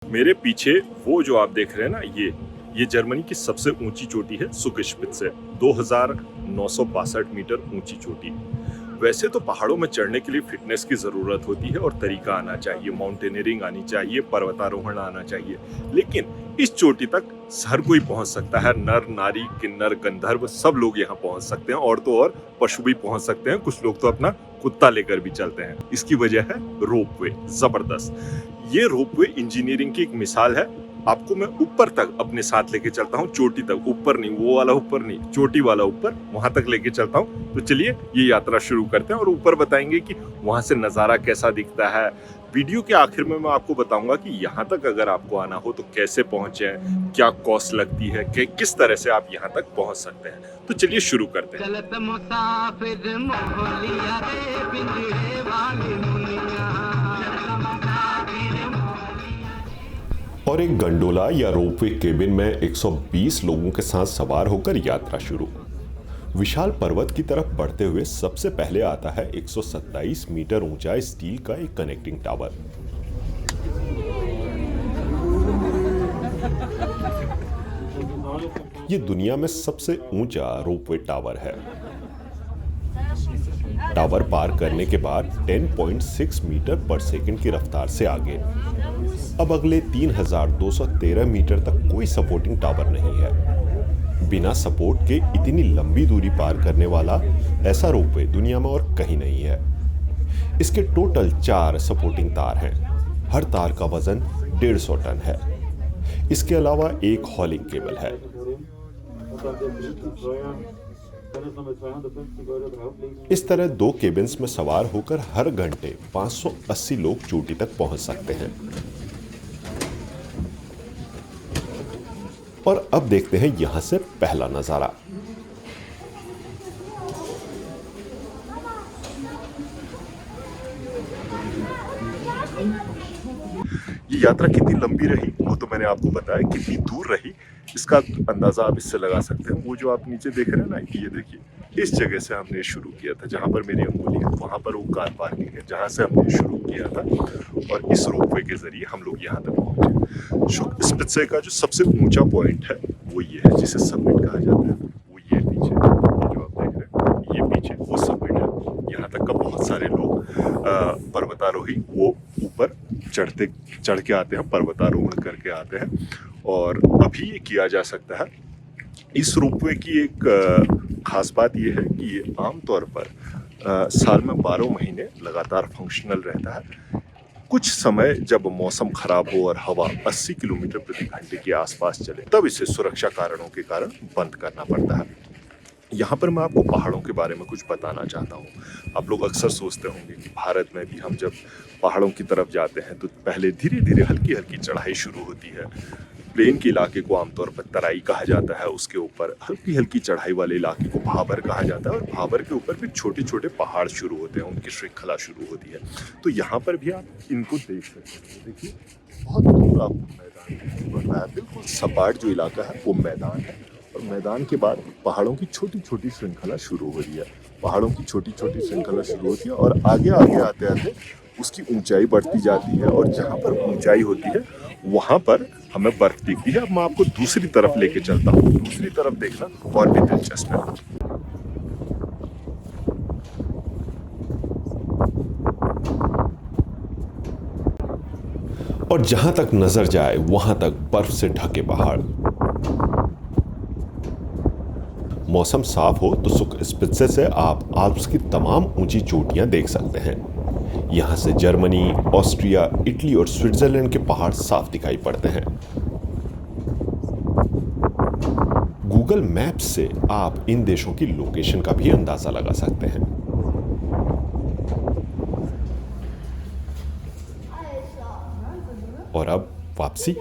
मेरे पीछे वो जो आप देख रहे हैं ना, ये जर्मनी की सबसे ऊंची चोटी है सुकिशपित्जे, 2962 मीटर ऊंची चोटी। वैसे तो पहाड़ों में चढ़ने के लिए फिटनेस की जरूरत होती है और तरीका आना चाहिए, माउंटेनियरिंग आनी चाहिए, पर्वतारोहण आना चाहिए, लेकिन इस चोटी तक हर कोई पहुंच सकता है। नर नारी किन्नर गंधर्व सब लोग यहाँ पहुंच सकते हैं, और तो और पशु भी पहुंच सकते हैं। कुछ लोग तो अपना कुत्ता लेकर भी चलते हैं। इसकी वजह है रोपवे, जबरदस्त। ये रोपवे इंजीनियरिंग की एक मिसाल है। आपको मैं ऊपर तक अपने साथ लेके चलता हूँ, चोटी तक, ऊपर नहीं, वो वाला ऊपर नहीं, चोटी वाला ऊपर, वहां तक लेके चलता हूँ। तो चलिए ये यात्रा शुरू करते हैं और ऊपर बताएंगे कि वहां से नजारा कैसा दिखता है। वीडियो के आखिर में मैं आपको बताऊंगा कि यहाँ तक अगर आपको आना हो तो कैसे पहुंचे, क्या कॉस्ट लगती है, किस तरह से आप यहाँ तक पहुंच सकते हैं। तो चलिए शुरू करते हैं। और एक गंडोला या रोपवे केबिन में 120 लोगों के साथ सवार होकर यात्रा शुरू। विशाल पर्वत की तरफ बढ़ते हुए सबसे पहले आता है 127 मीटर ऊंचा स्टील का एक कनेक्टिंग टावर। ये दुनिया में सबसे ऊंचा रोपवे टावर है। टावर पार करने के बाद 10.6 मीटर पर सेकंड की रफ्तार से आगे। अब अगले 3213 मीटर तक कोई सपोर्टिंग टावर नहीं है। बिना सपोर्ट के इतनी लंबी दूरी पार करने वाला ऐसा रोपवे दुनिया में और कहीं नहीं है। इसके टोटल 4 सपोर्टिंग तार हैं। हर तार का वजन 150 टन है। इसके अलावा एक हॉलिंग केबल है। इस तरह 2 केबिन्स में सवार होकर हर घंटे 580 लोग चोटी तक पहुंच सकते हैं। और अब देखते हैं यहां से पहला नजारा। ये यात्रा कितनी लंबी रही वो तो मैंने आपको बताया, कितनी दूर रही इसका अंदाजा आप इससे लगा सकते हैं। वो जो आप नीचे देख रहे हैं ना, ये देखिए, इस जगह से हमने शुरू किया था, जहां पर मेरी अंगुली है वहां पर वो कार पार्किंग है जहां से हमने शुरू किया था, और इस रोपवे के जरिए हम लोग यहाँ तक पहुंचे। सुकिशपित्जे का जो सबसे ऊंचा पॉइंट है वो ये है, जिसे समिट कहा जाता है। वो ये पीछे, ये जो आप देख रहे हैं, ये पीछे वो समिट है। यहाँ तक का बहुत सारे लोग पर्वतारोही वो ऊपर चढ़ के आते हैं, पर्वतारोहण करके आते हैं, और अभी ये किया जा सकता है। इस रोपवे की एक खास बात ये है कि ये आमतौर पर साल में 12 महीने लगातार फंक्शनल रहता है। कुछ समय जब मौसम खराब हो और हवा 80 किलोमीटर प्रति घंटे के आसपास चले, तब इसे सुरक्षा कारणों के कारण बंद करना पड़ता है। यहाँ पर मैं आपको पहाड़ों के बारे में कुछ बताना चाहता हूँ। आप लोग अक्सर सोचते होंगे कि भारत में भी हम जब पहाड़ों की तरफ जाते हैं तो पहले धीरे धीरे हल्की हल्की चढ़ाई शुरू होती है। प्लेन के इलाके को आमतौर पर तराई कहा जाता है, उसके ऊपर हल्की हल्की चढ़ाई वाले इलाके को भाबर कहा जाता है, और भाबर के ऊपर फिर छोटे छोटे पहाड़ शुरू होते हैं, उनकी श्रृंखला शुरू होती है। तो यहाँ पर भी आप इनको देख सकते हैं। देखिए, बहुत दूर आपको मैदान बन रहा है, बिल्कुल सपाट जो इलाका है वो मैदान है, और मैदान के बाद पहाड़ों की छोटी छोटी श्रृंखला शुरू हो रही है। पहाड़ों की छोटी छोटी श्रृंखला शुरू होती है, और आगे आगे आते आते उसकी ऊंचाई बढ़ती जाती है, और जहाँ पर ऊंचाई होती है वहां पर हमें बर्फ दिखती है। अब मैं आपको दूसरी तरफ लेके चलता हूँ, दूसरी तरफ देखना और भी दिलचस्प है। और जहां तक नजर जाए वहां तक बर्फ से ढके पहाड़। मौसम साफ हो तो सुकिशपित्जे से आप आल्प्स की तमाम ऊंची चोटियां देख सकते हैं। यहां से जर्मनी, ऑस्ट्रिया, इटली और स्विट्जरलैंड के पहाड़ साफ दिखाई पड़ते हैं। गूगल मैप्स से आप इन देशों की लोकेशन का भी अंदाजा लगा सकते हैं। और अब वापसी।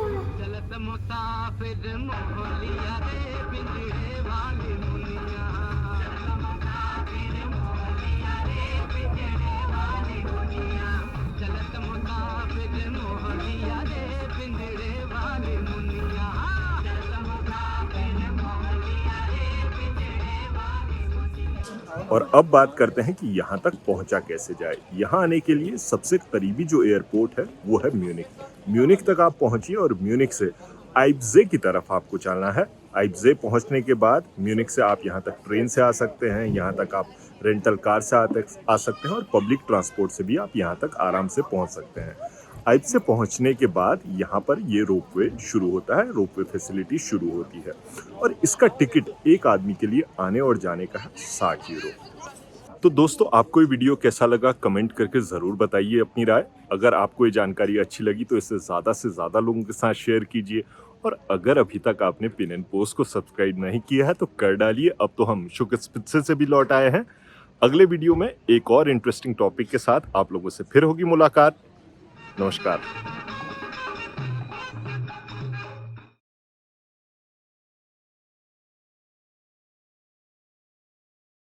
और अब बात करते हैं कि यहाँ तक पहुँचा कैसे जाए। यहाँ आने के लिए सबसे करीबी जो एयरपोर्ट है वो है म्यूनिख। म्यूनिख तक आप पहुँचिए और म्यूनिख से आइब्जे की तरफ आपको चलना है। आइब्जे पहुँचने के बाद म्यूनिख से आप यहाँ तक ट्रेन से आ सकते हैं, यहाँ तक आप रेंटल कार से आ सकते हैं और पब्लिक ट्रांसपोर्ट से भी आप यहाँ तक आराम से पहुँच सकते हैं। आइब्जे पहुँचने के बाद यहाँ पर ये रोपवे शुरू होता है, रोपवे फैसिलिटी शुरू होती है और इसका टिकट एक आदमी के लिए आने और जाने का है 60 यूरो। तो दोस्तों, आपको ये वीडियो कैसा लगा कमेंट करके ज़रूर बताइए अपनी राय। अगर आपको ये जानकारी अच्छी लगी तो इसे ज़्यादा से ज़्यादा लोगों के साथ शेयर कीजिए और अगर अभी तक आपने पिन एंड पोस्ट को सब्सक्राइब नहीं किया है तो कर डालिए। अब तो हम शुक्र से भी लौट आए हैं। अगले वीडियो में एक और इंटरेस्टिंग टॉपिक के साथ आप लोगों से फिर होगी मुलाकात। नमस्कार।